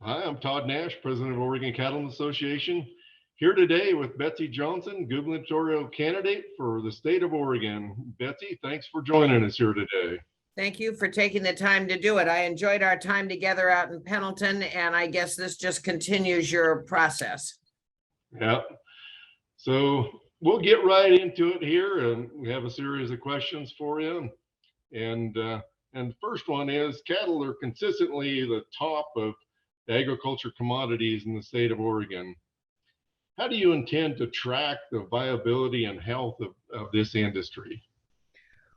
Hi, I'm Todd Nash, President of Oregon Cattlemen Association, here today with Betsy Johnson, Gubernatorial candidate for the state of Oregon. Betsy, thanks for joining us here today. Thank you for taking the time to do it. I enjoyed our time together out in Pendleton, and I guess this just continues your process. Yeah, so we'll get right into it here, and we have a series of questions for you. And the first one is, cattle are consistently the top of agriculture commodities in the state of Oregon. How do you intend to track the viability and health of this industry?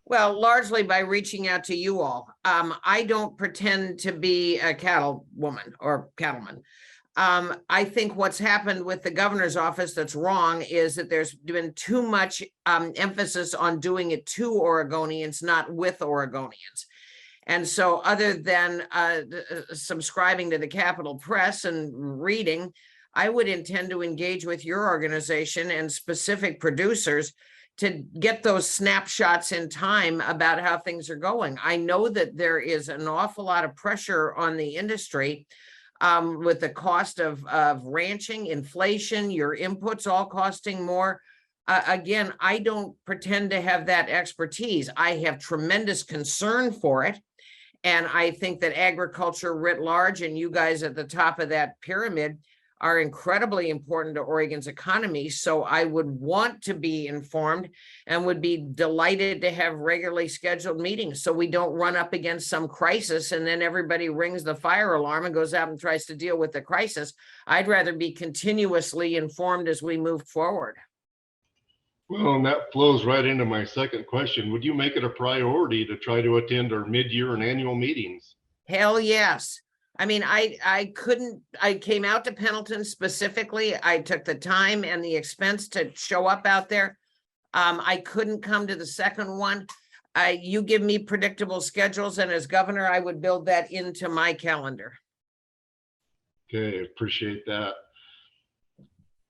Well, largely by reaching out to you all. I don't pretend to be a cattle woman or cattleman. I think what's happened with the governor's office that's wrong is that there's been too much emphasis on doing it to Oregonians, not with Oregonians. And so other than subscribing to the Capitol Press and reading, I would intend to engage with your organization and specific producers to get those snapshots in time about how things are going. I know that there is an awful lot of pressure on the industry with the cost of ranching, inflation, your inputs all costing more. Again, I don't pretend to have that expertise. I have tremendous concern for it. And I think that agriculture writ large, and you guys at the top of that pyramid, are incredibly important to Oregon's economy. So I would want to be informed and would be delighted to have regularly scheduled meetings so we don't run up against some crisis and then everybody rings the fire alarm and goes out and tries to deal with the crisis. I'd rather be continuously informed as we move forward. Well, and that flows right into my second question. Would you make it a priority to try to attend our mid-year and annual meetings? Hell yes. I mean, I came out to Pendleton specifically. I took the time and the expense to show up out there. I couldn't come to the second one. You give me predictable schedules, and as governor, I would build that into my calendar. Okay, appreciate that.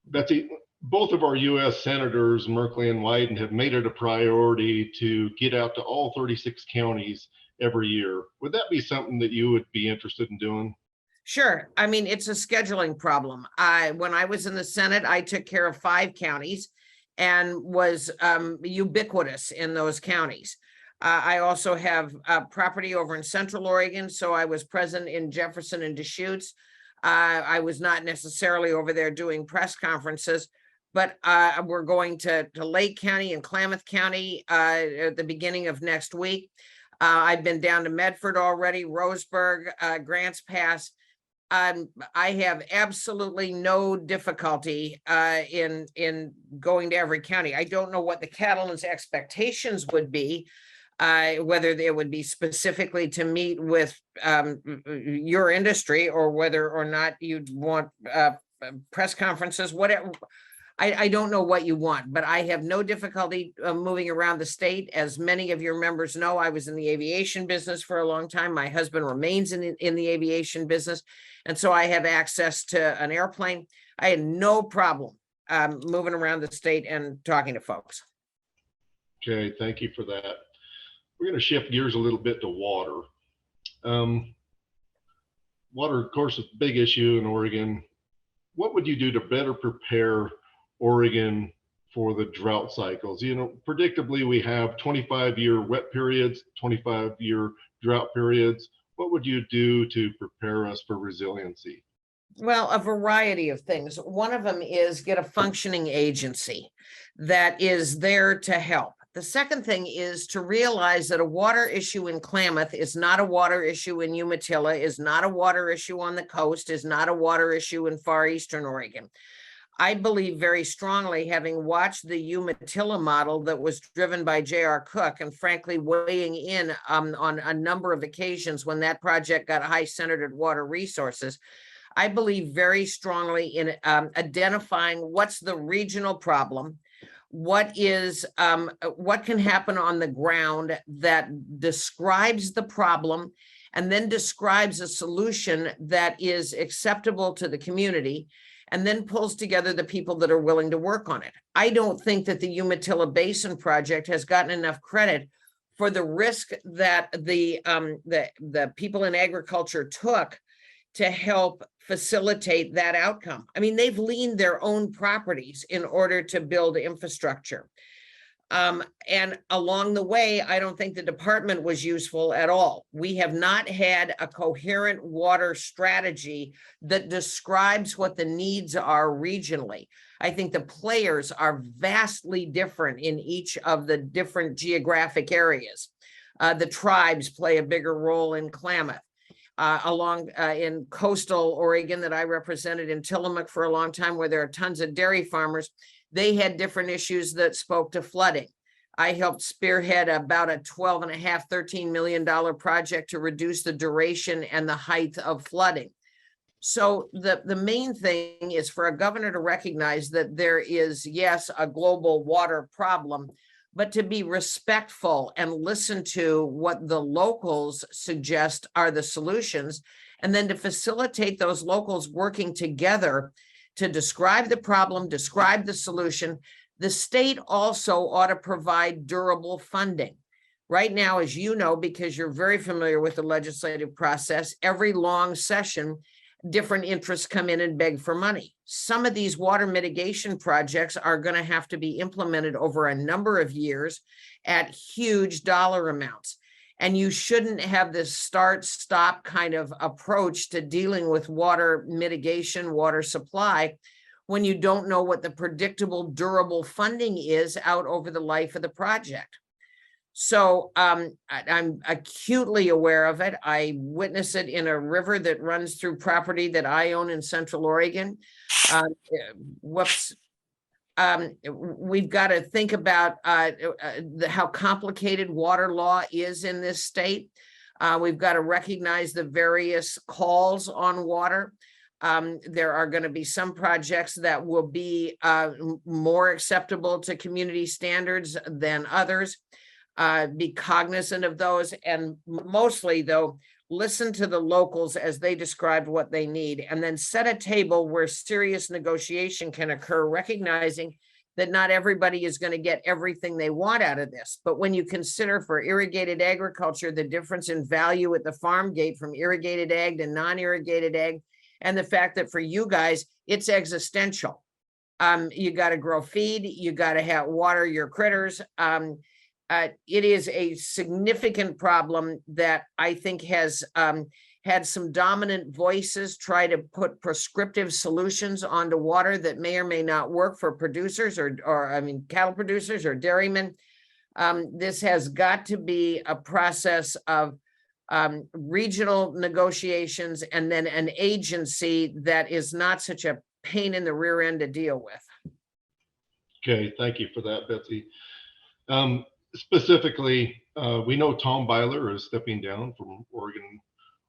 Betsy, both of our U.S. senators, Merkley and Wyden, have made it a priority to get out to all 36 counties every year. Would that be something that you would be interested in doing? Sure. I mean, it's a scheduling problem. When I was in the Senate, I took care of 5 counties and was ubiquitous in those counties. I also have property over in Central Oregon, so I was present in Jefferson and Deschutes. I was not necessarily over there doing press conferences, but we're going to Lake County and Klamath County at the beginning of next week. I've been down to Medford already, Roseburg, Grants Pass. I have absolutely no difficulty in going to every county. I don't know what the cattlemen's expectations would be, whether they would be specifically to meet with your industry or whether or not you'd want press conferences, whatever. I don't know what you want, but I have no difficulty moving around the state. As many of your members know, I was in the aviation business for a long time. My husband remains in the aviation business. And so I have access to an airplane. I had no problem moving around the state and talking to folks. Okay, thank you for that. We're going to shift gears a little bit to water. Water, of course, is a big issue in Oregon. What would you do to better prepare Oregon for the drought cycles? You know, predictably, we have 25-year wet periods, 25-year drought periods. What would you do to prepare us for resiliency? Well, a variety of things. One of them is get a functioning agency that is there to help. The second thing is to realize that a water issue in Klamath is not a water issue in Umatilla, is not a water issue on the coast, is not a water issue in far eastern Oregon. I believe very strongly, having watched the Umatilla model that was driven by J.R. Cook and frankly weighing in on a number of occasions when that project got high-centered at water resources, I believe very strongly in identifying what's the regional problem, what can happen on the ground that describes the problem and then describes a solution that is acceptable to the community, and then pulls together the people that are willing to work on it. I don't think that the Umatilla Basin project has gotten enough credit for the risk that the people in agriculture took to help facilitate that outcome. I mean, they've leaned their own properties in order to build infrastructure. And along the way, I don't think the department was useful at all. We have not had a coherent water strategy that describes what the needs are regionally. I think the players are vastly different in each of the different geographic areas. The tribes play a bigger role in Klamath. In coastal Oregon that I represented in Tillamook for a long time, where there are tons of dairy farmers, they had different issues that spoke to flooding. I helped spearhead about a $13 million project to reduce the duration and the height of flooding. So the main thing is for a governor to recognize that there is, yes, a global water problem, but to be respectful and listen to what the locals suggest are the solutions, and then to facilitate those locals working together to describe the problem, describe the solution. The state also ought to provide durable funding. Right now, as you know, because you're very familiar with the legislative process, every long session, different interests come in and beg for money. Some of these water mitigation projects are going to have to be implemented over a number of years at huge dollar amounts. And you shouldn't have this start-stop kind of approach to dealing with water mitigation, water supply, when you don't know what the predictable, durable funding is out over the life of the project. So I'm acutely aware of it. I witness it in a river that runs through property that I own in Central Oregon. We've got to think about how complicated water law is in this state. We've got to recognize the various calls on water. There are going to be some projects that will be more acceptable to community standards than others. Be cognizant of those, and mostly, though, listen to the locals as they describe what they need, and then set a table where serious negotiation can occur, recognizing that not everybody is going to get everything they want out of this. But when you consider for irrigated agriculture, the difference in value at the farm gate from irrigated ag to non-irrigated ag, and the fact that for you guys, it's existential. You got to grow feed, you got to have water your critters. It is a significant problem that I think has had some dominant voices try to put prescriptive solutions onto water that may or may not work for producers or cattle producers or dairymen. This has got to be a process of regional negotiations, and then an agency that is not such a pain in the rear end to deal with. Okay, thank you for that, Betsy. Specifically, we know Tom Byler is stepping down from Oregon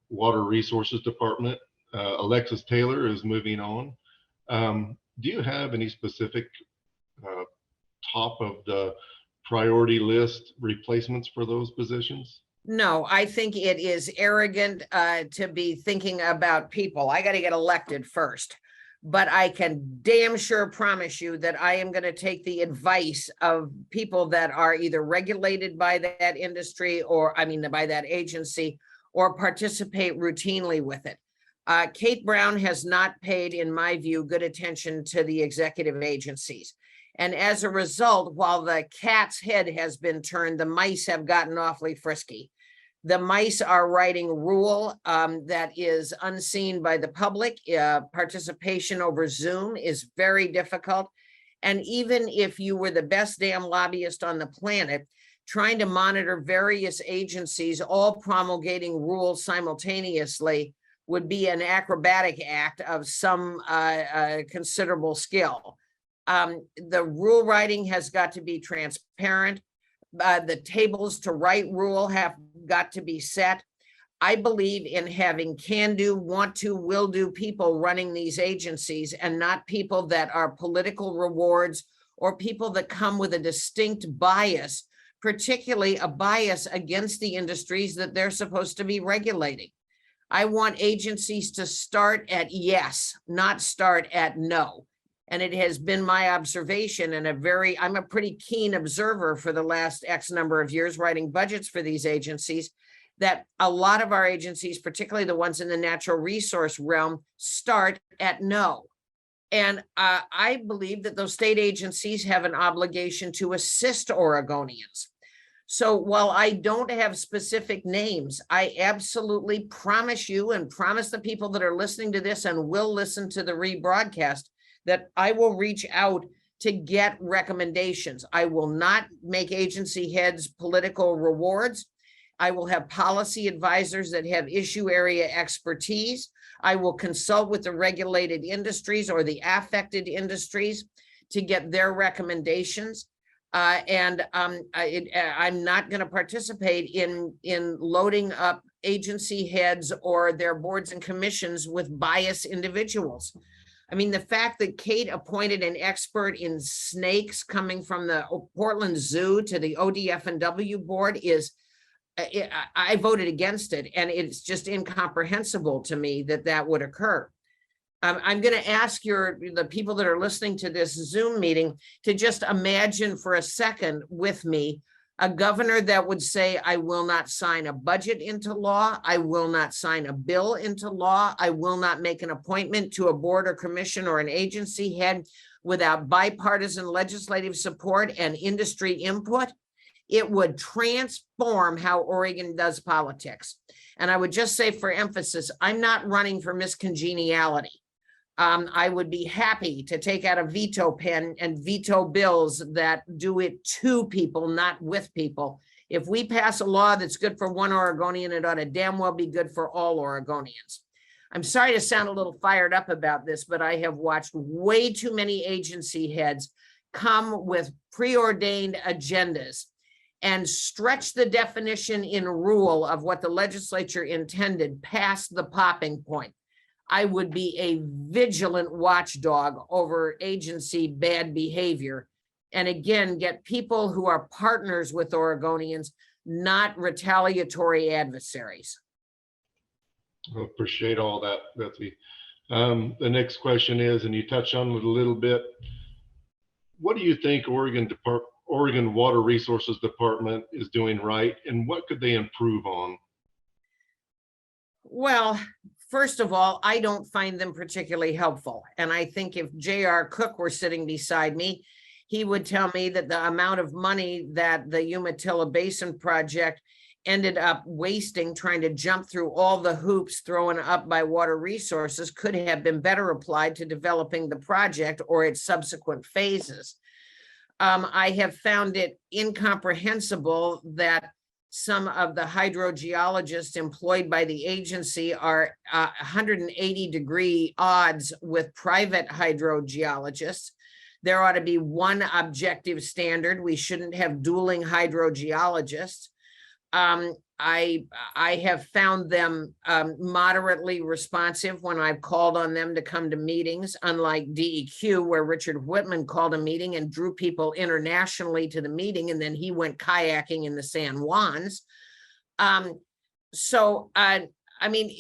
Water Resources Department. Alexis Taylor is moving on. Do you have any specific top of the priority list replacements for those positions? No, I think it is arrogant to be thinking about people. I got to get elected first. But I can damn sure promise you that I am going to take the advice of people that are either regulated by that industry or, by that agency, or participate routinely with it. Kate Brown has not paid, in my view, good attention to the executive agencies. And as a result, while the cat's head has been turned, the mice have gotten awfully frisky. The mice are writing rule that is unseen by the public. Participation over Zoom is very difficult. And even if you were the best damn lobbyist on the planet, trying to monitor various agencies all promulgating rules simultaneously would be an acrobatic act of some considerable skill. The rule writing has got to be transparent. The tables to write rule have got to be set. I believe in having can-do, want-to, will-do people running these agencies, and not people that are political rewards or people that come with a distinct bias, particularly a bias against the industries that they're supposed to be regulating. I want agencies to start at yes, not start at no. And it has been my observation, and I'm a pretty keen observer for the last X number of years writing budgets for these agencies, that a lot of our agencies, particularly the ones in the natural resource realm, start at no. And I believe that those state agencies have an obligation to assist Oregonians. So while I don't have specific names, I absolutely promise you and promise the people that are listening to this and will listen to the rebroadcast that I will reach out to get recommendations. I will not make agency heads political rewards. I will have policy advisors that have issue area expertise. I will consult with the regulated industries or the affected industries to get their recommendations. I'm not going to participate in loading up agency heads or their boards and commissions with biased individuals. I mean, the fact that Kate appointed an expert in snakes coming from the Portland Zoo to the ODF&W board is, I voted against it, and it's just incomprehensible to me that that would occur. I'm going to ask the people that are listening to this Zoom meeting to just imagine for a second with me a governor that would say, I will not sign a budget into law. I will not sign a bill into law. I will not make an appointment to a board or commission or an agency head without bipartisan legislative support and industry input. It would transform how Oregon does politics. And I would just say for emphasis, I'm not running for miscongeniality. I would be happy to take out a veto pen and veto bills that do it to people, not with people. If we pass a law that's good for one Oregonian, it ought to damn well be good for all Oregonians. I'm sorry to sound a little fired up about this, but I have watched way too many agency heads come with preordained agendas and stretch the definition in rule of what the legislature intended past the popping point. I would be a vigilant watchdog over agency bad behavior. And again, get people who are partners with Oregonians, not retaliatory adversaries. I appreciate all that, Betsy. The next question is, and you touched on it a little bit, what do you think Oregon Water Resources Department is doing right, and what could they improve on? Well, first of all, I don't find them particularly helpful. And I think if J.R. Cook were sitting beside me, he would tell me that the amount of money that the Umatilla Basin project ended up wasting trying to jump through all the hoops thrown up by Water Resources could have been better applied to developing the project or its subsequent phases. I have found it incomprehensible that some of the hydrogeologists employed by the agency are 180-degree odds with private hydrogeologists. There ought to be one objective standard. We shouldn't have dueling hydrogeologists. I have found them moderately responsive when I've called on them to come to meetings, unlike DEQ, where Richard Whitman called a meeting and drew people internationally to the meeting, and then he went kayaking in the San Juans. I mean,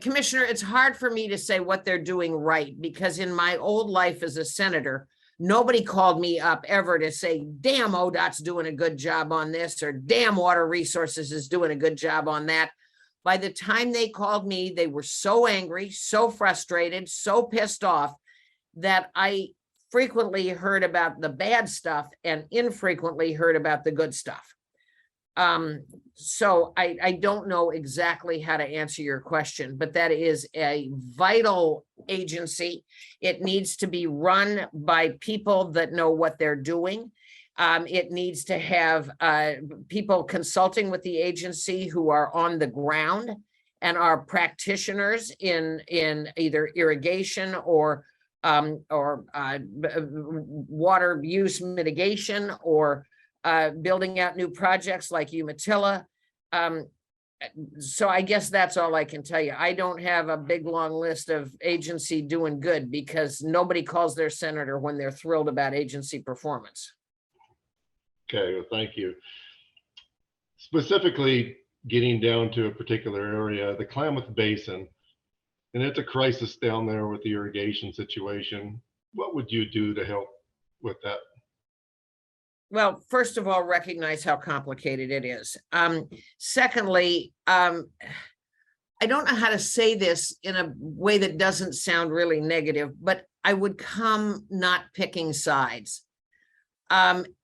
Commissioner, it's hard for me to say what they're doing right, because in my old life as a senator, nobody called me up ever to say, damn, ODOT's doing a good job on this, or damn, Water Resources is doing a good job on that. By the time they called me, they were so angry, so frustrated, so pissed off that I frequently heard about the bad stuff and infrequently heard about the good stuff. So I don't know exactly how to answer your question, but that is a vital agency. It needs to be run by people that know what they're doing. It needs to have people consulting with the agency who are on the ground and are practitioners in either irrigation or water use mitigation or building out new projects like Umatilla. So I guess that's all I can tell you. I don't have a big long list of agency doing good, because nobody calls their senator when they're thrilled about agency performance. Okay, well, thank you. Specifically, getting down to a particular area, the Klamath Basin, and it's a crisis down there with the irrigation situation. What would you do to help with that? Well, first of all, recognize how complicated it is. Secondly, I don't know how to say this in a way that doesn't sound really negative, but I would come not picking sides.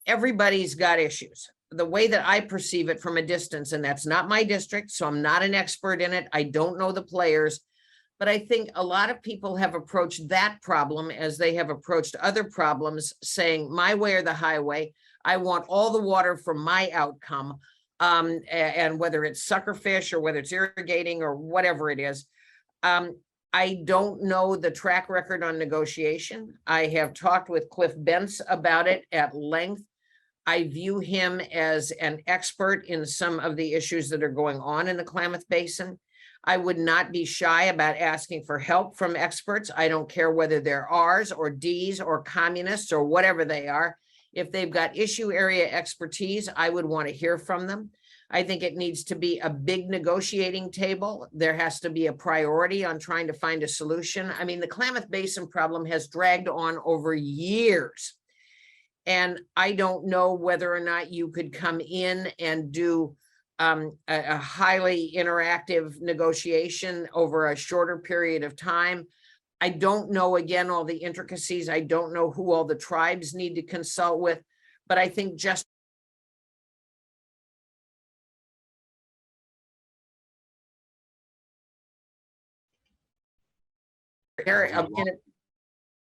Everybody's got issues. The way that I perceive it from a distance, and that's not my district, so I'm not an expert in it. I don't know the players, but I think a lot of people have approached that problem as they have approached other problems, saying my way or the highway. I want all the water for my outcome. And whether it's suckerfish or whether it's irrigating or whatever it is. I don't know the track record on negotiation. I have talked with Cliff Bentz about it at length. I view him as an expert in some of the issues that are going on in the Klamath Basin. I would not be shy about asking for help from experts. I don't care whether they're R's or D's or communists or whatever they are. If they've got issue area expertise, I would want to hear from them. I think it needs to be a big negotiating table. There has to be a priority on trying to find a solution. I mean, the Klamath Basin problem has dragged on over years. And I don't know whether or not you could come in and do a highly interactive negotiation over a shorter period of time. I don't know, again, all the intricacies. I don't know who all the tribes need to consult with, but I think just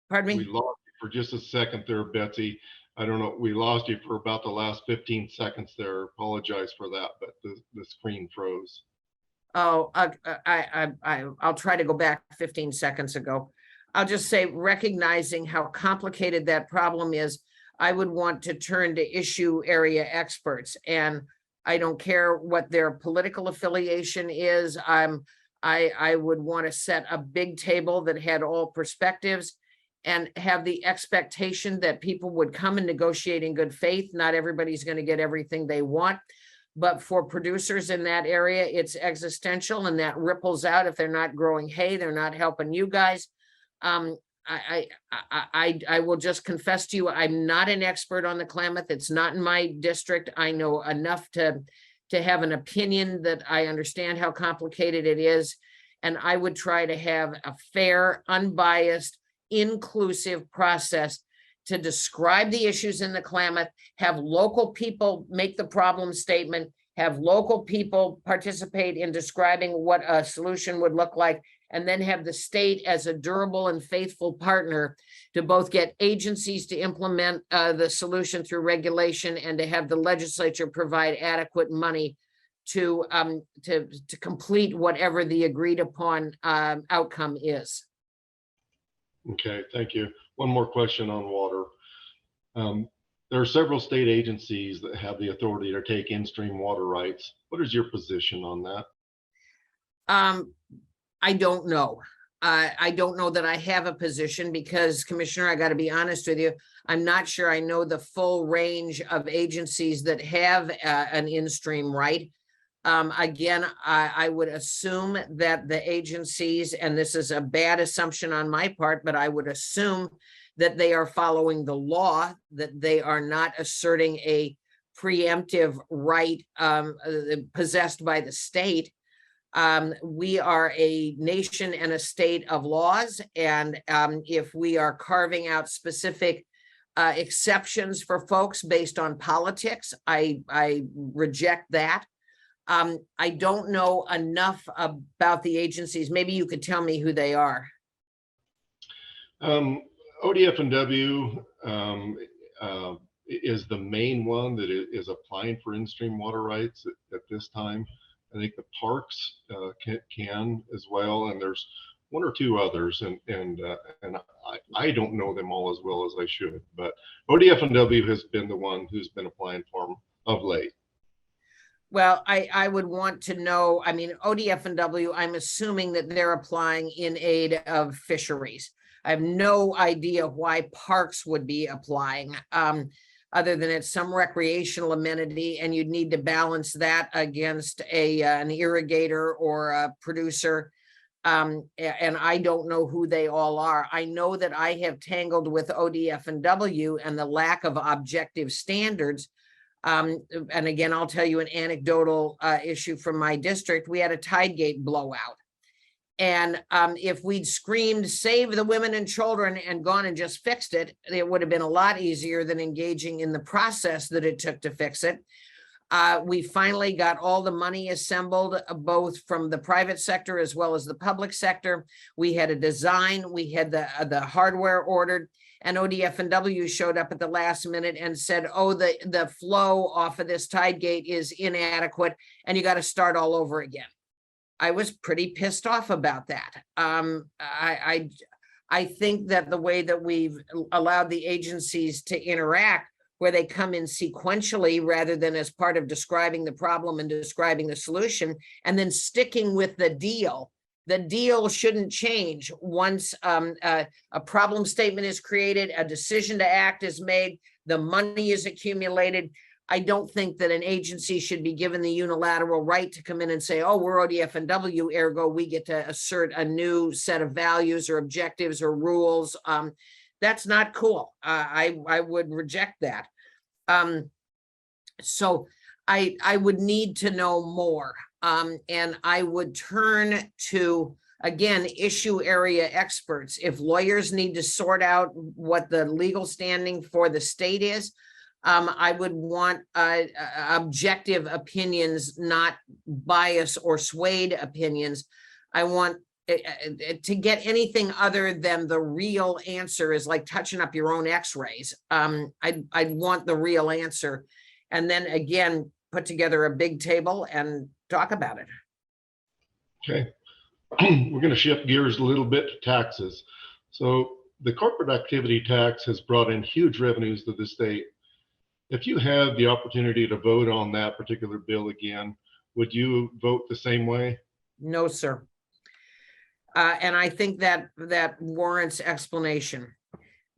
pardon We me? lost you for just a second there, Betsy. I don't know. We lost you for about the last 15 seconds there. Apologize for that, but the screen froze. Oh, I'll try to go back 15 seconds ago. I'll just say, recognizing how complicated that problem is, I would want to turn to issue area experts, and I don't care what their political affiliation is. I would want to set a big table that had all perspectives and have the expectation that people would come and negotiate in good faith. Not everybody's going to get everything they want, but for producers in that area, it's existential, and that ripples out. If they're not growing hay, they're not helping you guys. I will just confess to you, I'm not an expert on the Klamath. It's not in my district. I know enough to have an opinion that I understand how complicated it is. And I would try to have a fair, unbiased, inclusive process to describe the issues in the Klamath, have local people make the problem statement, have local people participate in describing what a solution would look like, and then have the state as a durable and faithful partner to both get agencies to implement the solution through regulation and to have the legislature provide adequate money to complete whatever the agreed upon outcome is. Okay, thank you. One more question on water. There are several state agencies that have the authority to take in-stream water rights. What is your position on that? I don't know. I don't know that I have a position because, Commissioner, I got to be honest with you, I'm not sure I know the full range of agencies that have an in-stream right. Again, I would assume that the agencies, and this is a bad assumption on my part, but I would assume that they are following the law, that they are not asserting a preemptive right possessed by the state. We are a nation and a state of laws, and if we are carving out specific exceptions for folks based on politics, I reject that. I don't know enough about the agencies. Maybe you could tell me who they are. ODF&W is the main one that is applying for in-stream water rights at this time. I think the parks can as well, and there's one or two others, and I don't know them all as well as I should. But ODF&W has been the one who's been applying for them of late. Well, I would want to know, I mean, ODF&W, I'm assuming that they're applying in aid of fisheries. I have no idea why parks would be applying, other than it's some recreational amenity, and you'd need to balance that against an irrigator or a producer. And I don't know who they all are. I know that I have tangled with ODF&W and the lack of objective standards. And again, I'll tell you an anecdotal issue from my district. We had a tide gate blowout. And if we'd screamed, save the women and children, and gone and just fixed it, it would have been a lot easier than engaging in the process that it took to fix it. We finally got all the money assembled, both from the private sector as well as the public sector. We had a design, we had the hardware ordered, and ODF&W showed up at the last minute and said, oh, the flow off of this tide gate is inadequate and you got to start all over again. I was pretty pissed off about that. I think that the way that we've allowed the agencies to interact, where they come in sequentially rather than as part of describing the problem and describing the solution, and then sticking with the deal. The deal shouldn't change once a problem statement is created, a decision to act is made, the money is accumulated. I don't think that an agency should be given the unilateral right to come in and say, oh, we're ODF&W, ergo we get to assert a new set of values or objectives or rules. That's not cool. I would reject that. So I would need to know more. And I would turn to, again, issue area experts. If lawyers need to sort out what the legal standing for the state is, I would want objective opinions, not bias or swayed opinions. I want to get anything other than the real answer is like touching up your own x-rays. I'd want the real answer. And then again, put together a big table and talk about it. Okay. We're going to shift gears a little bit to taxes. So the corporate activity tax has brought in huge revenues to the state. If you had the opportunity to vote on that particular bill again, would you vote the same way? No, sir. And I think that warrants explanation.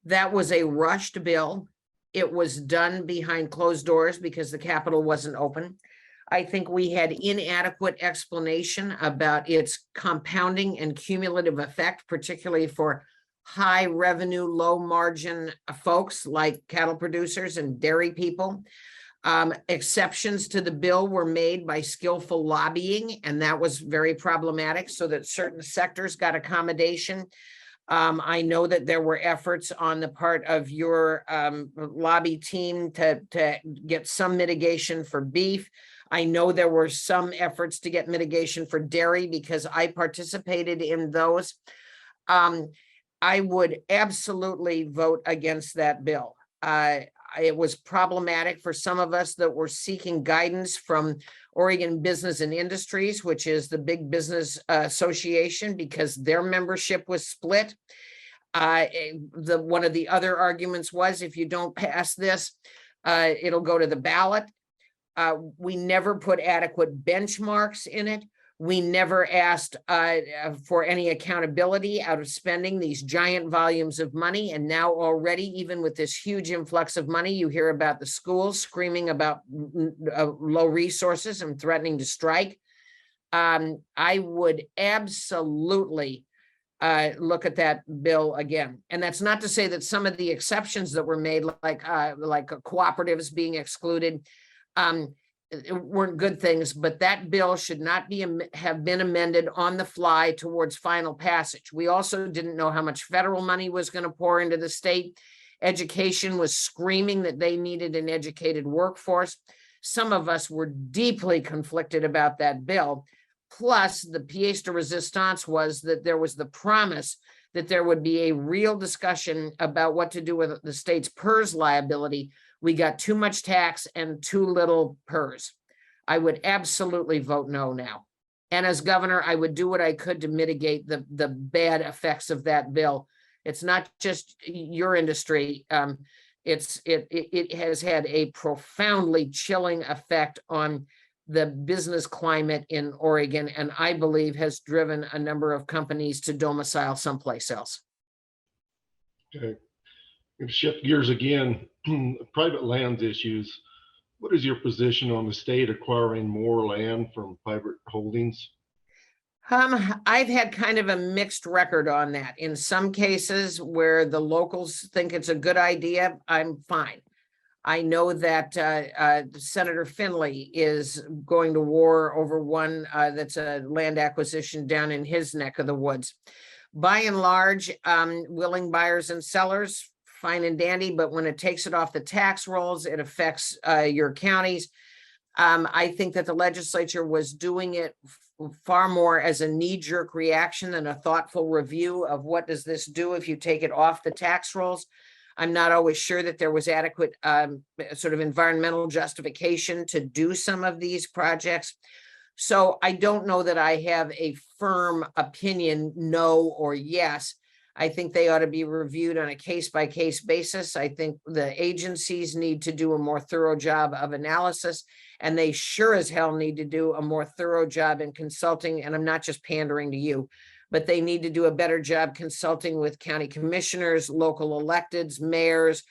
That was a rushed bill. It was done behind closed doors because the Capitol wasn't open. I think we had inadequate explanation about its compounding and cumulative effect, particularly for high revenue, low margin folks like cattle producers and dairy people. Exceptions to the bill were made by skillful lobbying, and that was very problematic so that certain sectors got accommodation. I know that there were efforts on the part of your lobby team to get some mitigation for beef. I know there were some efforts to get mitigation for dairy because I participated in those. I would absolutely vote against that bill. It was problematic for some of us that were seeking guidance from Oregon Business and Industries, which is the big business association, because their membership was split. One of the other arguments was, if you don't pass this, it'll go to the ballot. We never put adequate benchmarks in it. We never asked for any accountability out of spending these giant volumes of money. And now already, even with this huge influx of money, you hear about the schools screaming about low resources and threatening to strike. I would absolutely look at that bill again. And that's not to say that some of the exceptions that were made, like cooperatives being excluded, weren't good things, but that bill should not have been amended on the fly towards final passage. We also didn't know how much federal money was going to pour into the state. Education was screaming that they needed an educated workforce. Some of us were deeply conflicted about that bill. Plus, the pièce de résistance was that there was the promise that there would be a real discussion about what to do with the state's PERS liability. We got too much tax and too little PERS. I would absolutely vote no now. And as governor, I would do what I could to mitigate the bad effects of that bill. It's not just your industry. It has had a profoundly chilling effect on the business climate in Oregon, and I believe has driven a number of companies to domicile someplace else. Okay. I'm going to shift gears again. Private lands issues. What is your position on the state acquiring more land from private holdings? I've had kind of a mixed record on that. In some cases where the locals think it's a good idea, I'm fine. I know that Senator Finley is going to war over one that's a land acquisition down in his neck of the woods. By and large, willing buyers and sellers, fine and dandy, but when it takes it off the tax rolls, it affects your counties. I think that the legislature was doing it far more as a knee-jerk reaction than a thoughtful review of what does this do if you take it off the tax rolls. I'm not always sure that there was adequate sort of environmental justification to do some of these projects. So I don't know that I have a firm opinion, no or yes. I think they ought to be reviewed on a case-by-case basis. I think the agencies need to do a more thorough job of analysis, and they sure as hell need to do a more thorough job in consulting. And I'm not just pandering to you, but they need to do a better job consulting with county commissioners, local electeds, mayors,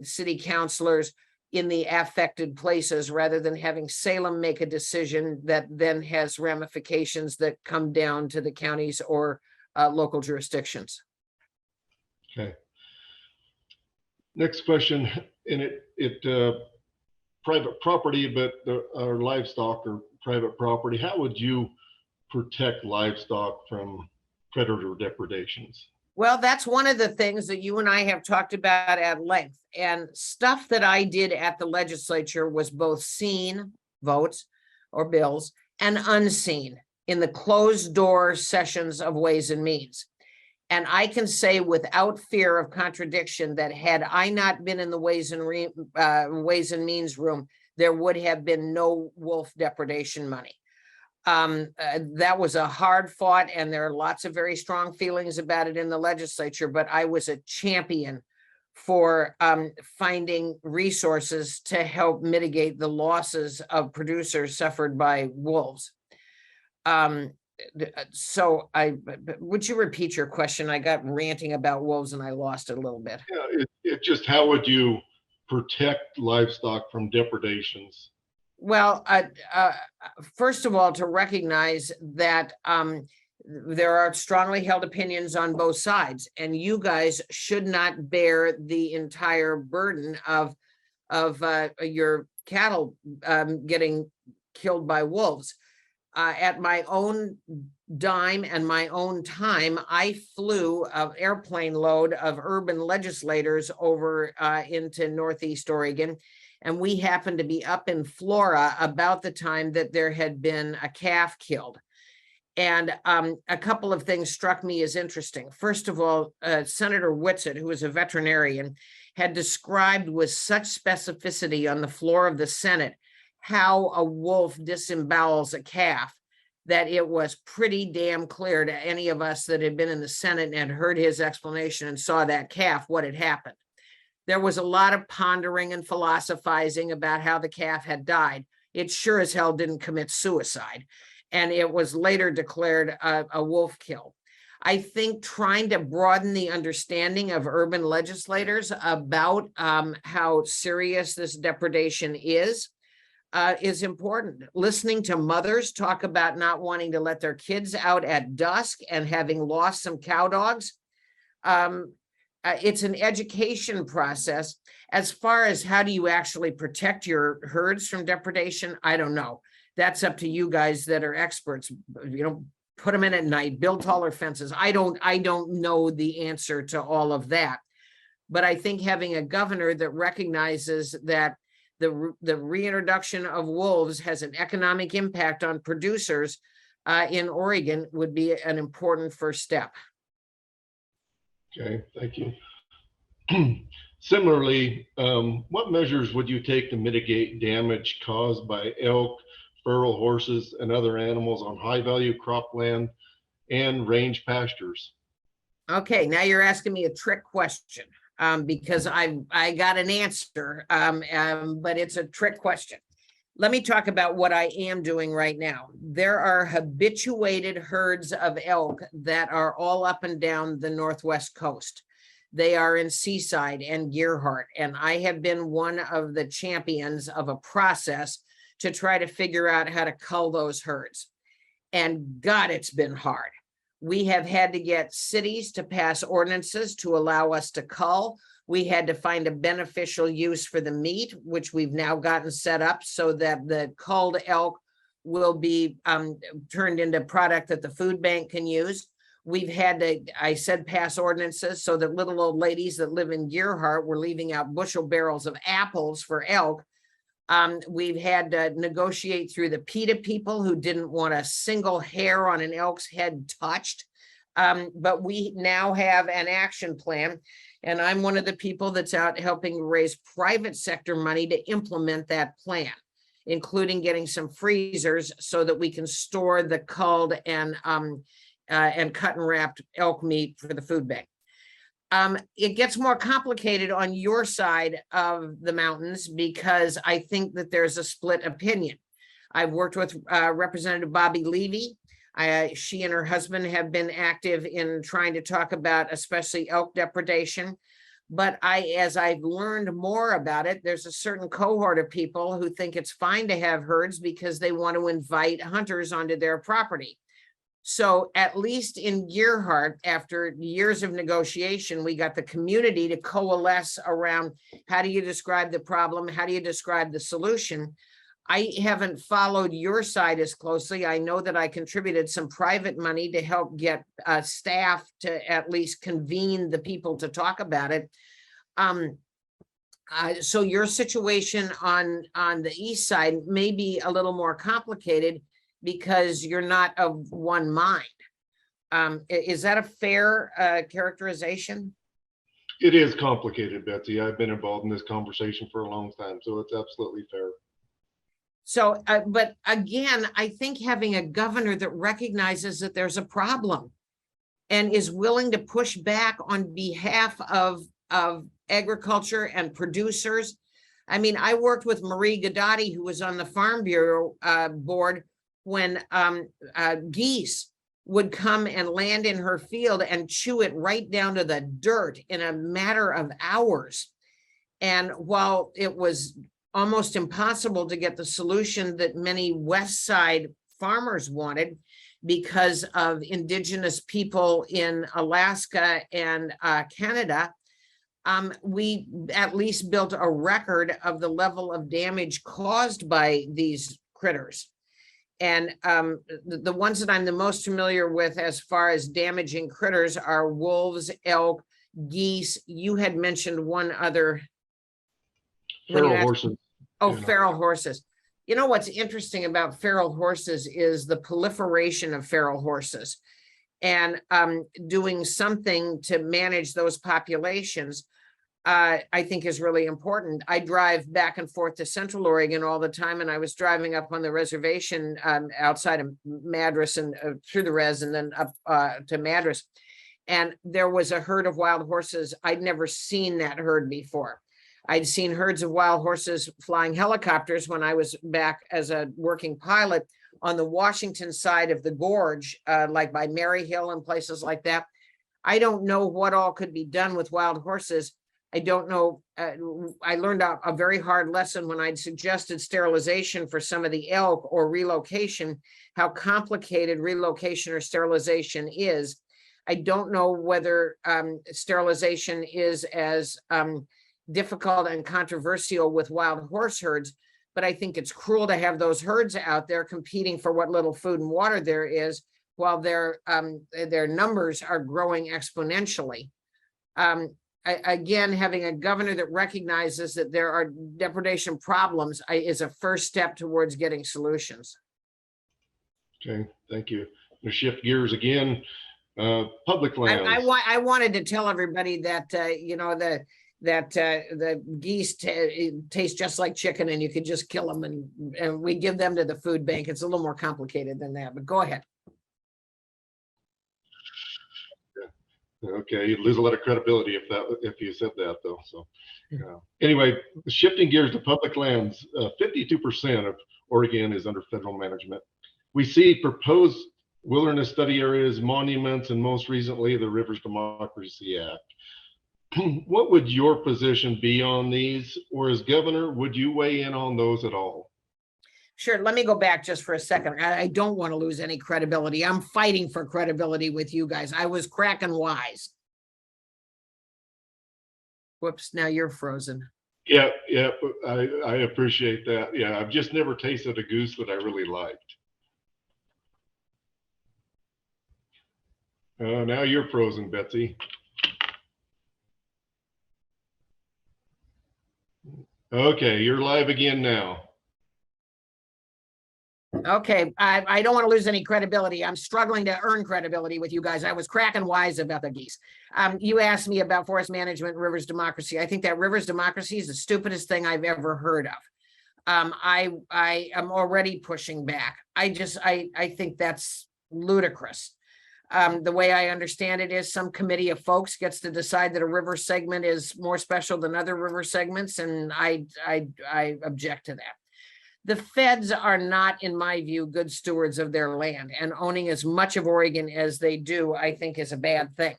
city councilors in the affected places, rather than having Salem make a decision that then has ramifications that come down to the counties or local jurisdictions. Okay. Next question, and private property, but our livestock or private property. How would you protect livestock from predator depredations? Well, that's one of the things that you and I have talked about at length, and stuff that I did at the legislature was both seen votes or bills and unseen in the closed door sessions of Ways and Means. And I can say without fear of contradiction that had I not been in the Ways and Means room, there would have been no wolf depredation money. That was a hard fought, and there are lots of very strong feelings about it in the legislature, but I was a champion for finding resources to help mitigate the losses of producers suffered by wolves. So would you repeat your question? I got ranting about wolves and I lost it a little bit. Yeah, it just, how would you protect livestock from depredations? Well, first of all, to recognize that there are strongly held opinions on both sides, and you guys should not bear the entire burden of your cattle getting killed by wolves. At my own dime and my own time, I flew an airplane load of urban legislators over into Northeast Oregon. And we happened to be up in Flora about the time that there had been a calf killed. And a couple of things struck me as interesting. First of all, Senator Whitsitt, who was a veterinarian, had described with such specificity on the floor of the Senate how a wolf disembowels a calf, that it was pretty damn clear to any of us that had been in the Senate and had heard his explanation and saw that calf what had happened. There was a lot of pondering and philosophizing about how the calf had died. It sure as hell didn't commit suicide. And it was later declared a wolf kill. I think trying to broaden the understanding of urban legislators about how serious this depredation is important. Listening to mothers talk about not wanting to let their kids out at dusk and having lost some cow dogs. It's an education process. As far as how do you actually protect your herds from depredation, I don't know. That's up to you guys that are experts. You know, put them in at night, build taller fences. I don't know the answer to all of that. But I think having a governor that recognizes that the reintroduction of wolves has an economic impact on producers in Oregon would be an important first step. Okay, thank you. Similarly, what measures would you take to mitigate damage caused by elk, feral horses, and other animals on high-value cropland and range pastures? Okay, now you're asking me a trick question. Because I got an answer, but it's a trick question. Let me talk about what I am doing right now. There are habituated herds of elk that are all up and down the Northwest coast. They are in Seaside and Gearhart, and I have been one of the champions of a process to try to figure out how to cull those herds. And God, it's been hard. We have had to get cities to pass ordinances to allow us to cull. We had to find a beneficial use for the meat, which we've now gotten set up so that the culled elk will be turned into product that the food bank can use. We've had to, I said, pass ordinances so that little old ladies that live in Gearhart were leaving out bushel barrels of apples for elk. We've had to negotiate through the PETA people who didn't want a single hair on an elk's head touched. But we now have an action plan. And I'm one of the people that's out helping raise private sector money to implement that plan, including getting some freezers so that we can store the culled and cut and wrapped elk meat for the food bank. It gets more complicated on your side of the mountains because I think that there's a split opinion. I've worked with Representative Bobby Levy. She and her husband have been active in trying to talk about especially elk depredation. But as I've learned more about it, there's a certain cohort of people who think it's fine to have herds because they want to invite hunters onto their property. So at least in Gearhart, after years of negotiation, we got the community to coalesce around how do you describe the problem? How do you describe the solution? I haven't followed your side as closely. I know that I contributed some private money to help get staff to at least convene the people to talk about it. So your situation on the east side may be a little more complicated because you're not of one mind. Is that a fair characterization? It is complicated, Betsy. I've been involved in this conversation for a long time, so it's absolutely fair. So, but again, I think having a governor that recognizes that there's a problem and is willing to push back on behalf of agriculture and producers. I mean, I worked with Marie Gadati, who was on the Farm Bureau board when geese would come and land in her field and chew it right down to the dirt in a matter of hours. And while it was almost impossible to get the solution that many West Side farmers wanted because of indigenous people in Alaska and Canada, we at least built a record of the level of damage caused by these critters. And the ones that I'm the most familiar with as far as damaging critters are wolves, elk, geese. You had mentioned one other. Feral horses. Oh, feral horses. You know what's interesting about feral horses is the proliferation of feral horses, and doing something to manage those populations, I think is really important. I drive back and forth to Central Oregon all the time, and I was driving up on the reservation outside of Madras and through the res and then up to Madras. And there was a herd of wild horses. I'd never seen that herd before. I'd seen herds of wild horses flying helicopters when I was back as a working pilot on the Washington side of the gorge, like by Maryhill and places like that. I don't know what all could be done with wild horses. I don't know. I learned a very hard lesson when I'd suggested sterilization for some of the elk or relocation, how complicated relocation or sterilization is. I don't know whether sterilization is as difficult and controversial with wild horse herds, but I think it's cruel to have those herds out there competing for what little food and water there is while their numbers are growing exponentially. Again, having a governor that recognizes that there are depredation problems is a first step towards getting solutions. Okay, thank you. We'll shift gears again. Public lands. I wanted to tell everybody that the geese taste just like chicken and you could just kill them and we give them to the food bank. It's a little more complicated than that, but go ahead. Okay, you'd lose a lot of credibility if you said that though. So anyway, shifting gears to public lands, 52% of Oregon is under federal management. We see proposed wilderness study areas, monuments, and most recently the Rivers Democracy Act. What would your position be on these, or as governor, would you weigh in on those at all? Sure. Let me go back just for a second. I don't want to lose any credibility. I'm fighting for credibility with you guys. I was cracking wise. Whoops, now you're frozen. Yeah, yeah, I appreciate that. Yeah, I've just never tasted a goose that I really liked. Now you're frozen, Betsy. Okay, you're live again now. Okay, I don't want to lose any credibility. I'm struggling to earn credibility with you guys. I was cracking wise about the geese. You asked me about forest management, rivers democracy. I think that rivers democracy is the stupidest thing I've ever heard of. I am already pushing back. I think that's ludicrous. The way I understand it is some committee of folks gets to decide that a river segment is more special than other river segments, and I object to that. The feds are not, in my view, good stewards of their land, and owning as much of Oregon as they do, I think, is a bad thing.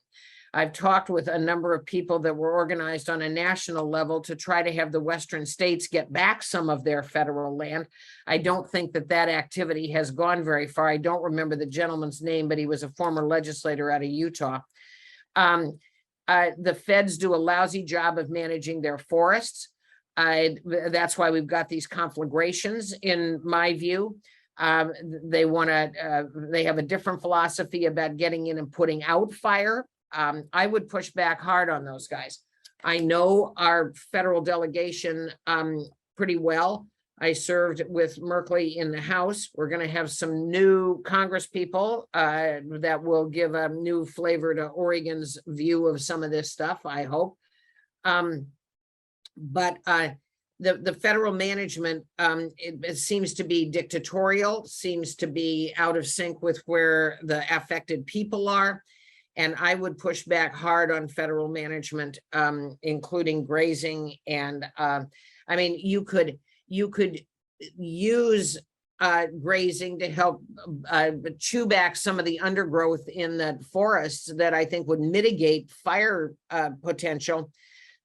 I've talked with a number of people that were organized on a national level to try to have the Western states get back some of their federal land. I don't think that that activity has gone very far. I don't remember the gentleman's name, but he was a former legislator out of Utah. The feds do a lousy job of managing their forests. That's why we've got these conflagrations, in my view. They have a different philosophy about getting in and putting out fire. I would push back hard on those guys. I know our federal delegation pretty well. I served with Merkley in the House. We're going to have some new Congress people that will give a new flavor to Oregon's view of some of this stuff, I hope. But the federal management, it seems to be dictatorial, seems to be out of sync with where the affected people are. And I would push back hard on federal management, including grazing. And I mean, you could use grazing to help chew back some of the undergrowth in the forests that I think would mitigate fire potential.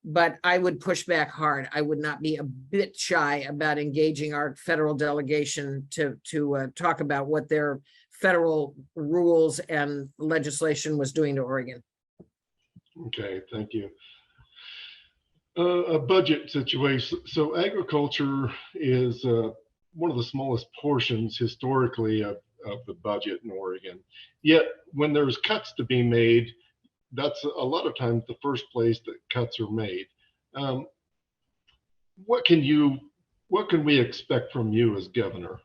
But I would push back hard. I would not be a bit shy about engaging our federal delegation to talk about what their federal rules and legislation was doing to Oregon. Okay, thank you. A budget situation. So agriculture is one of the smallest portions historically of the budget in Oregon. Yet when there's cuts to be made, that's a lot of times the first place that cuts are made. What can we expect from you as governor?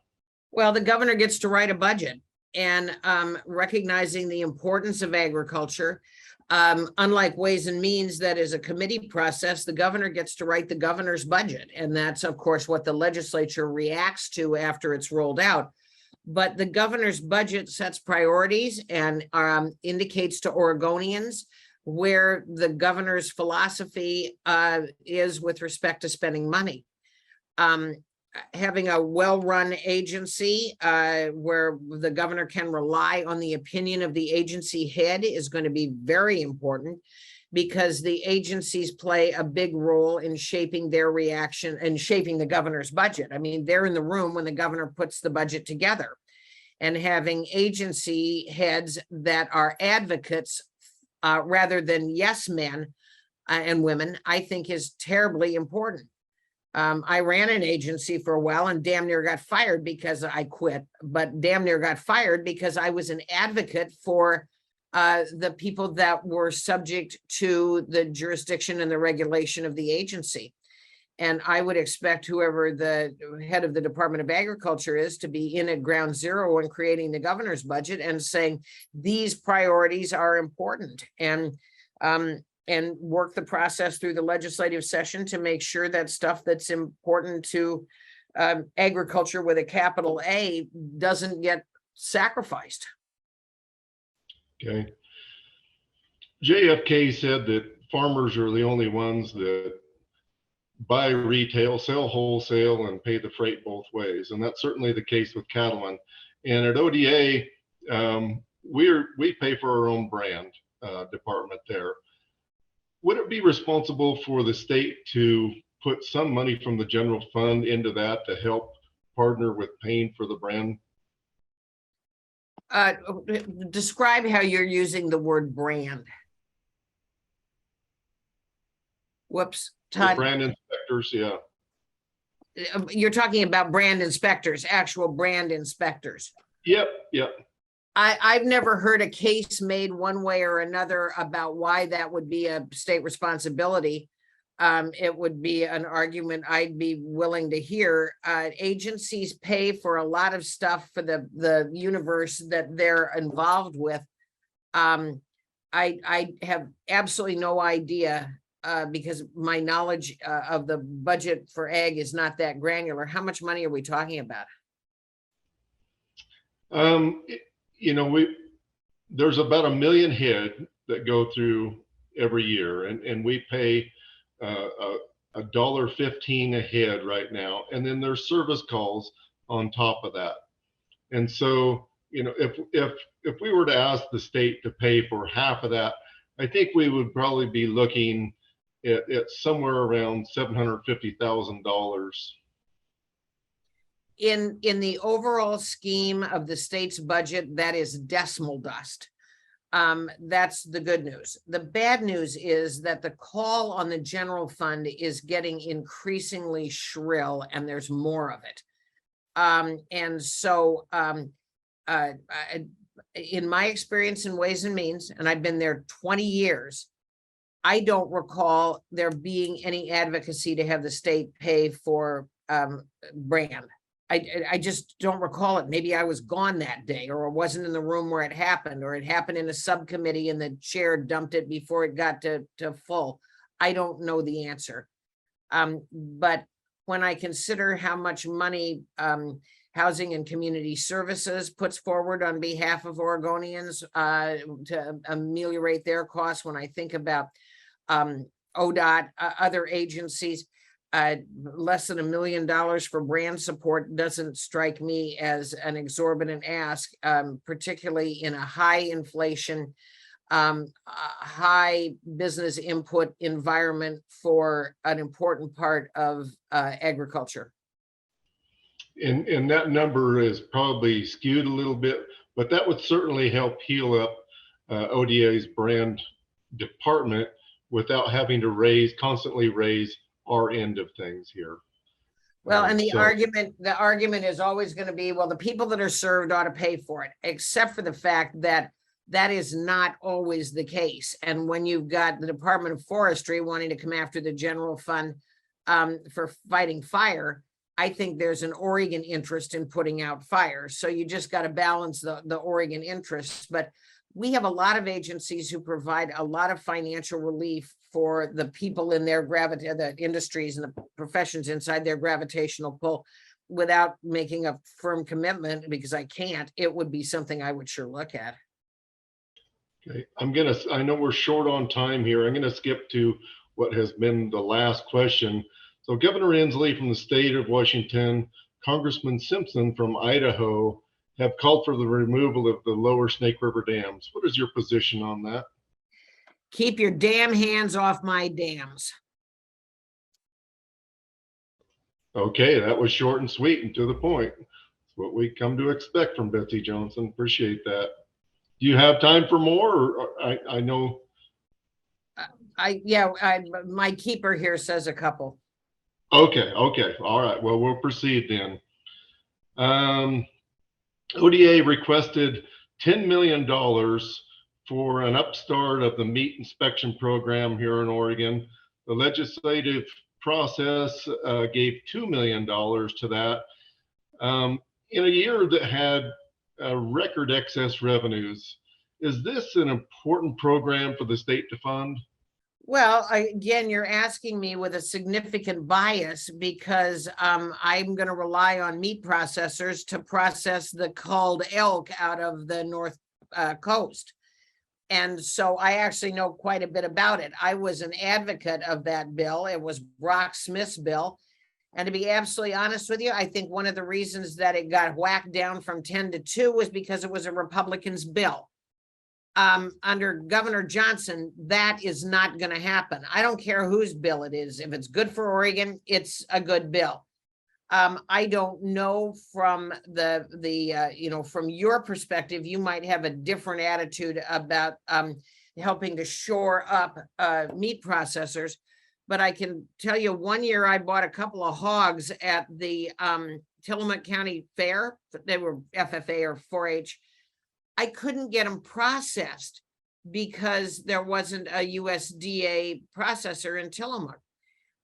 Well, the governor gets to write a budget, and recognizing the importance of agriculture. Unlike Ways and Means, that is a committee process, the governor gets to write the governor's budget. And that's, of course, what the legislature reacts to after it's rolled out. But the governor's budget sets priorities and indicates to Oregonians where the governor's philosophy is with respect to spending money. Having a well-run agency where the governor can rely on the opinion of the agency head is going to be very important, because the agencies play a big role in shaping their reaction and shaping the governor's budget. I mean, they're in the room when the governor puts the budget together. And having agency heads that are advocates rather than yes men and women, I think is terribly important. I ran an agency for a while and damn near got fired because I quit, but damn near got fired because I was an advocate for the people that were subject to the jurisdiction and the regulation of the agency. And I would expect whoever the head of the Department of Agriculture is to be in at ground zero when creating the governor's budget and saying these priorities are important, and work the process through the legislative session to make sure that stuff that's important to agriculture with a capital A doesn't get sacrificed. Okay. JFK said that farmers are the only ones that buy retail, sell wholesale, and pay the freight both ways. And that's certainly the case with cattlemen. And at ODA, we pay for our own brand department there. Would it be responsible for the state to put some money from the general fund into that to help partner with paying for the brand? Describe how you're using the word brand. Whoops, The Todd, brand inspectors, yeah. you're talking about brand inspectors, actual brand inspectors. Yep, yep. I've never heard a case made one way or another about why that would be a state responsibility. It would be an argument I'd be willing to hear. Agencies pay for a lot of stuff for the universe that they're involved with. I have absolutely no idea, because my knowledge of the budget for ag is not that granular. How much money are we talking about? You know, there's about 1 million head that go through every year, and we pay $1.15 a head right now, and then there's service calls on top of that. And so, you know, if we were to ask the state to pay for half of that, I think we would probably be looking at somewhere around $750,000. In the overall scheme of the state's budget, that is decimal dust. That's the good news. The bad news is that the call on the general fund is getting increasingly shrill, and there's more of it. And so in my experience in Ways and Means, and I've been there 20 years, I don't recall there being any advocacy to have the state pay for brand. I just don't recall it. Maybe I was gone that day, or wasn't in the room where it happened, or it happened in a subcommittee and the chair dumped it before it got to full. I don't know the answer. But when I consider how much money Housing and Community Services puts forward on behalf of Oregonians to ameliorate their costs, when I think about ODOT, other agencies, less than $1 million for brand support doesn't strike me as an exorbitant ask, particularly in a high inflation, high business input environment for an important part of agriculture. And that number is probably skewed a little bit, but that would certainly help heal up ODA's brand department without having to constantly raise our end of things here. Well, and the argument is always going to be, well, the people that are served ought to pay for it, except for the fact that that is not always the case. And when you've got the Department of Forestry wanting to come after the general fund for fighting fire, I think there's an Oregon interest in putting out fires. So you just got to balance the Oregon interests. But we have a lot of agencies who provide a lot of financial relief for the people in their the industries and the professions inside their gravitational pull, without making a firm commitment, because I can't. It would be something I would sure look at. Okay, I know we're short on time here. I'm gonna skip to what has been the last question. So Governor Inslee from the state of Washington, Congressman Simpson from Idaho have called for the removal of the lower Snake River dams. What is your position on that? Keep your damn hands off my dams. Okay, that was short and sweet and to the point. It's what we come to expect from Betsy Johnson. Appreciate that. Do you have time for more? Or I know. My keeper here says a couple. Okay. All right. Well, we'll proceed then. ODA requested $10 million for an upstart of the meat inspection program here in Oregon. The legislative process gave $2 million to that. In a year that had record excess revenues, is this an important program for the state to fund? Well, again, you're asking me with a significant bias, because I'm going to rely on meat processors to process the culled elk out of the North Coast. And so I actually know quite a bit about it. I was an advocate of that bill. It was Brock Smith's bill. And to be absolutely honest with you, I think one of the reasons that it got whacked down from 10 to 2 was because it was a Republican's bill. Under Governor Johnson, that is not going to happen. I don't care whose bill it is. If it's good for Oregon, it's a good bill. I don't know from from your perspective, you might have a different attitude about helping to shore up meat processors. But I can tell you, one year I bought a couple of hogs at the Tillamook County Fair. They were FFA or 4-H. I couldn't get them processed because there wasn't a USDA processor in Tillamook.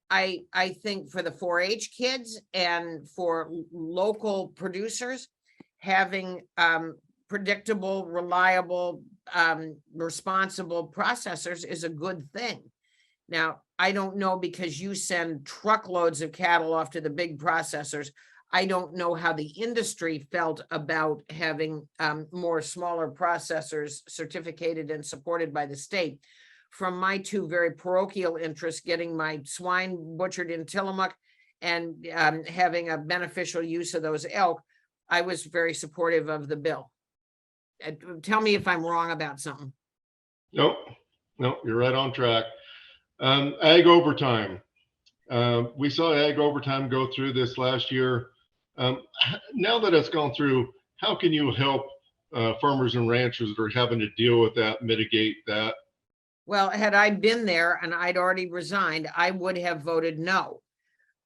I think for the 4-H kids and for local producers, having predictable, reliable, responsible processors is a good thing. Now, I don't know, because you send truckloads of cattle off to the big processors. I don't know how the industry felt about having more smaller processors certificated and supported by the state. From my two very parochial interests, getting my swine butchered in Tillamook and having a beneficial use of those elk, I was very supportive of the bill. Tell me if I'm wrong about something. Nope, you're right on track. Ag overtime. We saw ag overtime go through this last year. Now that it's gone through, how can you help farmers and ranchers that are having to deal with that, mitigate that? Well, had I been there and I'd already resigned, I would have voted no.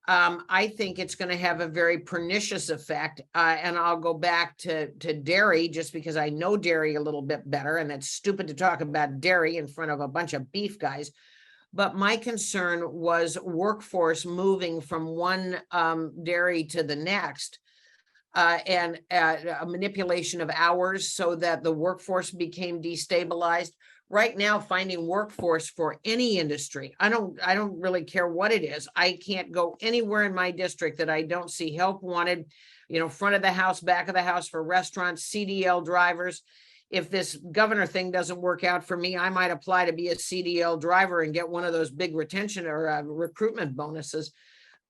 I think it's going to have a very pernicious effect. And I'll go back to dairy just because I know dairy a little bit better. And it's stupid to talk about dairy in front of a bunch of beef guys. But my concern was workforce moving from one dairy to the next, and a manipulation of hours so that the workforce became destabilized. Right now, finding workforce for any industry, I don't really care what it is. I can't go anywhere in my district that I don't see help wanted, front of the house, back of the house for restaurants, CDL drivers. If this governor thing doesn't work out for me, I might apply to be a CDL driver and get one of those big retention or recruitment bonuses.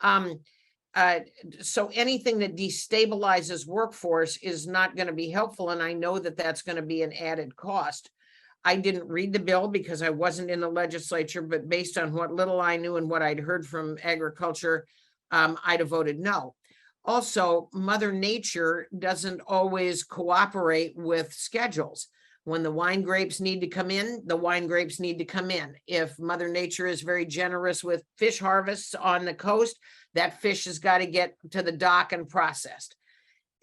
So anything that destabilizes workforce is not going to be helpful. And I know that that's going to be an added cost. I didn't read the bill because I wasn't in the legislature, but based on what little I knew and what I'd heard from agriculture, I'd have voted no. Also, Mother Nature doesn't always cooperate with schedules. When the wine grapes need to come in, the wine grapes need to come in. If Mother Nature is very generous with fish harvests on the coast, that fish has got to get to the dock and processed.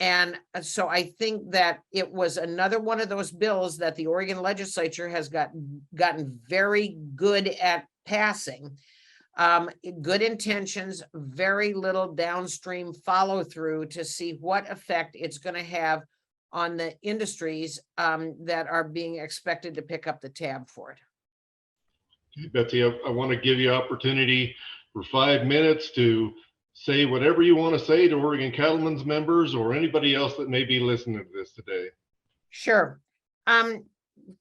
And so I think that it was another one of those bills that the Oregon legislature has gotten very good at passing. Good intentions, very little downstream follow through to see what effect it's going to have on the industries that are being expected to pick up the tab for it. Betsy, I want to give you opportunity for 5 minutes to say whatever you want to say to Oregon Cattlemen's members or anybody else that may be listening to this today. Sure.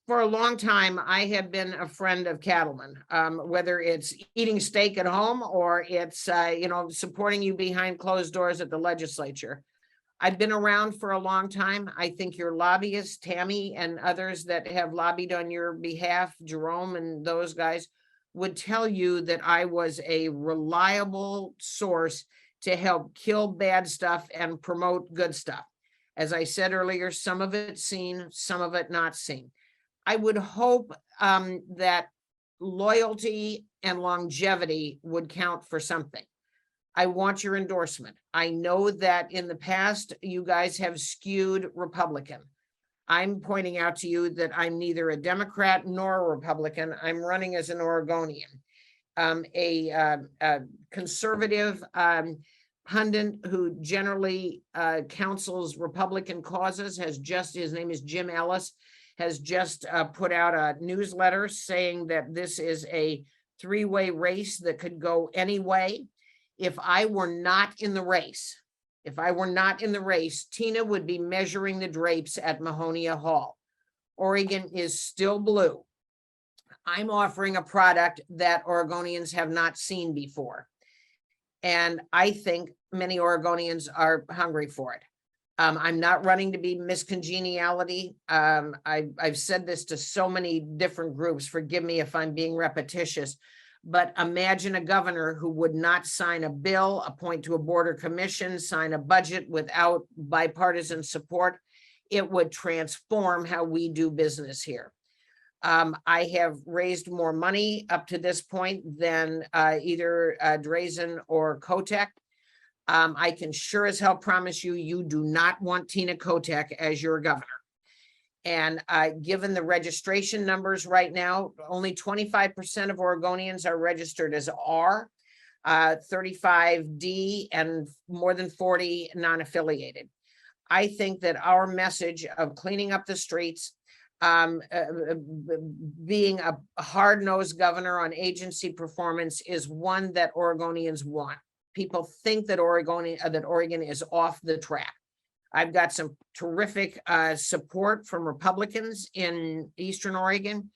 For a long time, I have been a friend of cattlemen, whether it's eating steak at home or it's, supporting you behind closed doors at the legislature. I've been around for a long time. I think your lobbyists, Tammy and others that have lobbied on your behalf, Jerome and those guys, would tell you that I was a reliable source to help kill bad stuff and promote good stuff. As I said earlier, some of it seen, some of it not seen. I would hope that loyalty and longevity would count for something. I want your endorsement. I know that in the past, you guys have skewed Republican. I'm pointing out to you that I'm neither a Democrat nor a Republican. I'm running as an Oregonian. A conservative pundit who generally counsels Republican causes his name is Jim Ellis, has just put out a newsletter saying that this is a three-way race that could go any way. If I were not in the race, Tina would be measuring the drapes at Mahonia Hall. Oregon is still blue. I'm offering a product that Oregonians have not seen before. And I think many Oregonians are hungry for it. I'm not running to be Miss Congeniality. I've said this to so many different groups. Forgive me if I'm being repetitious, But imagine a governor who would not sign a bill, appoint to a board or commission, sign a budget without bipartisan support. It would transform how we do business here. I have raised more money up to this point than either Drazen or Kotek. I can sure as hell promise you, you do not want Tina Kotek as your governor. And given the registration numbers right now, only 25% of Oregonians are registered as R, 35D, and more than 40 non-affiliated. I think that our message of cleaning up the streets, being a hard-nosed governor on agency performance is one that Oregonians want. People think that Oregon is off the track. I've got some terrific support from Republicans in Eastern Oregon,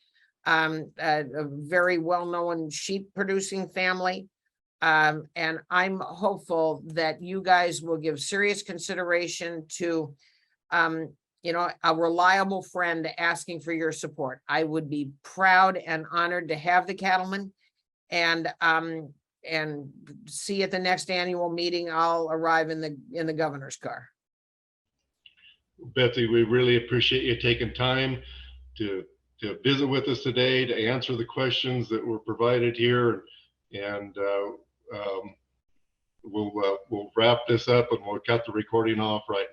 a very well-known sheep producing family. And I'm hopeful that you guys will give serious consideration to, you know, a reliable friend asking for your support. I would be proud and honored to have the cattlemen, and see at the next annual meeting, I'll arrive in the governor's car. Betsy, we really appreciate you taking time to visit with us today, to answer the questions that were provided here, and we'll wrap this up and we'll cut the recording off right